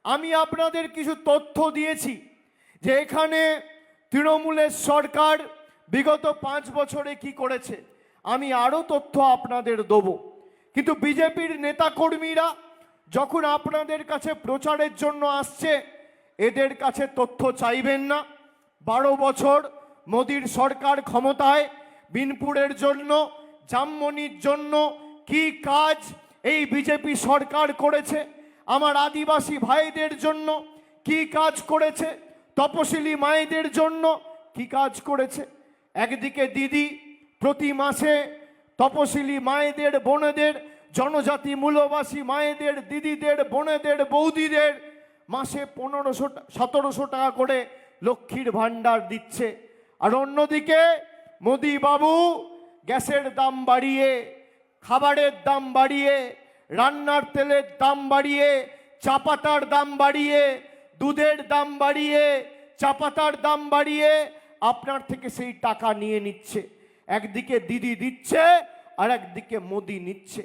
আমি আপনাদের কিছু তথ্য দিয়েছি যে এখানে তৃণমূলের সরকার বিগত 5 বছরে কি করেছে। আমি আরও তথ্য আপনাদের দেবো, কিন্তু বিজেপির নেতাকর্মীরা যখন আপনাদের কাছে প্রচারের জন্য আসছে, এদের কাছে তথ্য চাইবেন না। 12 বছর মোদির সরকার ক্ষমতায় বিনপুরের জন্য, জামমনির জন্য কি কাজ এই বিজেপি সরকার করেছে, আমার আদিবাসী ভাইদের জন্য কি কাজ করেছে, তপশিলি মায়েদের জন্য কি কাজ করেছে। একদিকে দিদি প্রতি মাসে তপশিলি মায়েদের, বোনেদের, জনজাতি মূলবাসী মায়েদের, দিদিদের, বোনেদের, বৌদিদের মাসে 1500-1700 টাকা করে লক্ষ্মীর ভাণ্ডার দিচ্ছে। আর অন্যদিকে মোদি বাবু গ্যাসের দাম বাড়িয়ে, খাবারের দাম বাড়িয়ে, রান্নার তেলের দাম বাড়িয়ে, চা পাতার দাম বাড়িয়ে, দুধের দাম বাড়িয়ে, চা পাতার দাম বাড়িয়ে আপনার থেকে সেই টাকা নিয়ে নিচ্ছে। একদিকে দিদি দিচ্ছে আর একদিকে মোদি নিচ্ছে।